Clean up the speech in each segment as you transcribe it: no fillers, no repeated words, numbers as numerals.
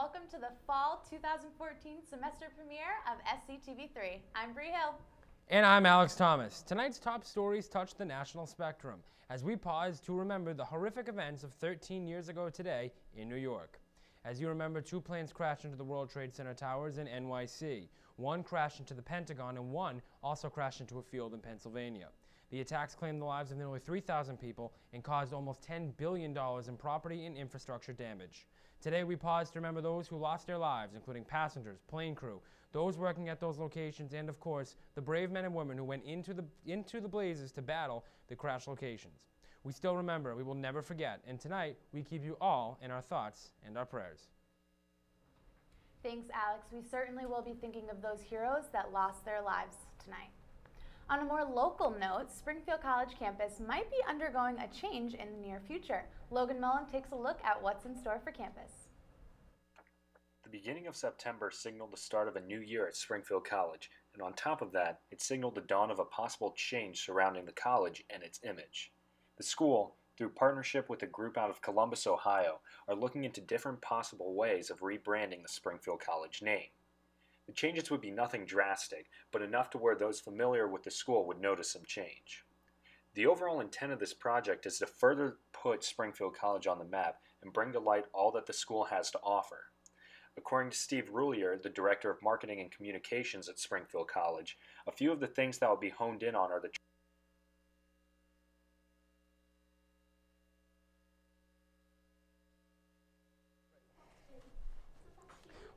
welcome to the Fall 2014 semester premiere of SCTV3. I'm Bri Hill. And I'm Alex Thomas. Tonight's top stories touch the national spectrum as we pause to remember the horrific events of 13 years ago today in New York. As you remember, 2 planes crashed into the World Trade Center towers in NYC. One crashed into the Pentagon and one also crashed into a field in Pennsylvania. The attacks claimed the lives of nearly 3,000 people and caused almost $10 billion in property and infrastructure damage. Today we pause to remember those who lost their lives, including passengers, plane crew, those working at those locations, and of course, the brave men and women who went into the blazes to battle the crash locations. We still remember, we will never forget, and tonight we keep you all in our thoughts and our prayers. Thanks, Alex. We certainly will be thinking of those heroes that lost their lives tonight. On a more local note, Springfield College campus might be undergoing a change in the near future. Logan Mullen takes a look at what's in store for campus. The beginning of September signaled the start of a new year at Springfield College, and on top of that, it signaled the dawn of a possible change surrounding the college and its image. The school, through partnership with a group out of Columbus, Ohio, are looking into different possible ways of rebranding the Springfield College name. The changes would be nothing drastic, but enough to where those familiar with the school would notice some change. The overall intent of this project is to further put Springfield College on the map and bring to light all that the school has to offer. According to Steve Roulier, the Director of Marketing and Communications at Springfield College, a few of the things that will be honed in on are the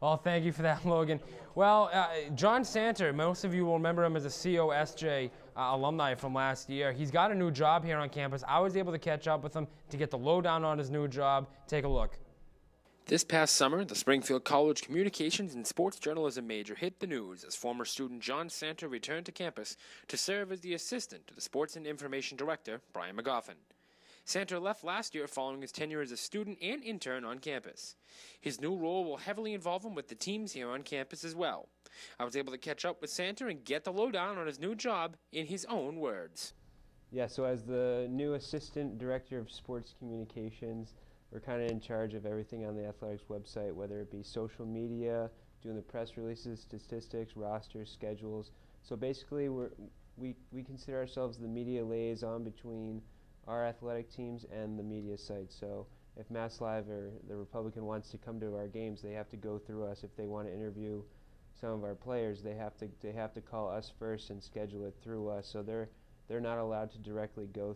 Well, thank you for that, Logan. Well, John Santer, most of you will remember him as a COSJ alumni from last year. He's got a new job here on campus. I was able to catch up with him to get the lowdown on his new job. Take a look. This past summer, the Springfield College Communications and Sports Journalism major hit the news as former student John Santer returned to campus to serve as the assistant to the Sports and Information Director, Brian McGoffin. Santer left last year following his tenure as a student and intern on campus. His new role will heavily involve him with the teams here on campus as well. I was able to catch up with Santer and get the lowdown on his new job in his own words. Yeah, so as the new Assistant Director of Sports Communications, we're kind of in charge of everything on the athletics website, whether it be social media, doing the press releases, statistics, rosters, schedules. So basically we consider ourselves the media liaison between our athletic teams and the media site. So if Mass Live or the Republican wants to come to our games, they have to go through us. If they want to interview some of our players, they have to call us first and schedule it through us. So they're not allowed to directly go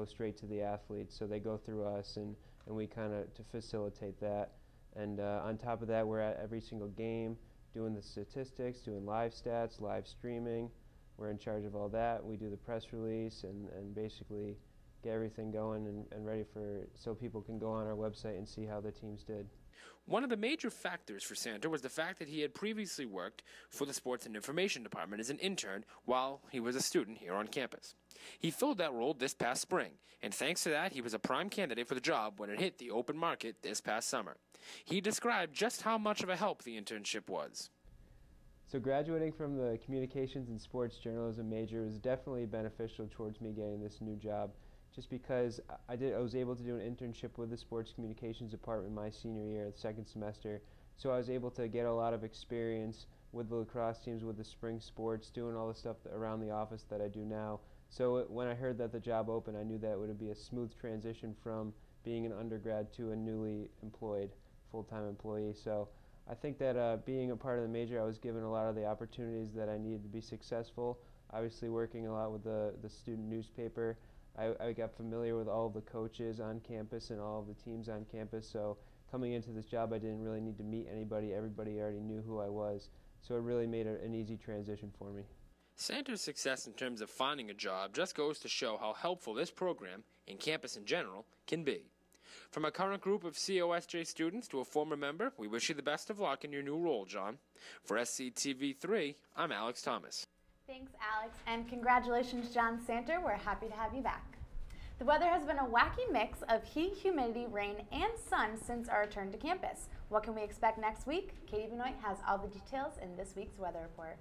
straight to the athletes. So they go through us, and we kind of to facilitate that. And on top of that, we're at every single game doing the statistics, doing live stats, live streaming. We're in charge of all that. We do the press release and basically get everything going and ready so people can go on our website and see how the teams did. One of the major factors for Santer was the fact that he had previously worked for the Sports and Information Department as an intern while he was a student here on campus. He filled that role this past spring, and thanks to that, he was a prime candidate for the job when it hit the open market this past summer. He described just how much of a help the internship was. So graduating from the Communications and Sports Journalism major was definitely beneficial towards me getting this new job, just because I was able to do an internship with the Sports Communications Department my senior year, the second semester. So I was able to get a lot of experience with the lacrosse teams, with the spring sports, doing all the stuff around the office that I do now. So when I heard that the job opened, I knew that it would be a smooth transition from being an undergrad to a newly employed full-time employee. So I think that being a part of the major, I was given a lot of the opportunities that I needed to be successful. Obviously working a lot with the student newspaper, I got familiar with all of the coaches on campus and all of the teams on campus, so coming into this job I didn't really need to meet anybody. Everybody already knew who I was, so it really made an easy transition for me. Santer's success in terms of finding a job just goes to show how helpful this program, and campus in general, can be. From a current group of COSJ students to a former member, we wish you the best of luck in your new role, John. For SCTV3, I'm Alex Thomas. Thanks, Alex, and congratulations, John Santer. We're happy to have you back. The weather has been a wacky mix of heat, humidity, rain, and sun since our return to campus. What can we expect next week? Katie Benoit has all the details in this week's weather report.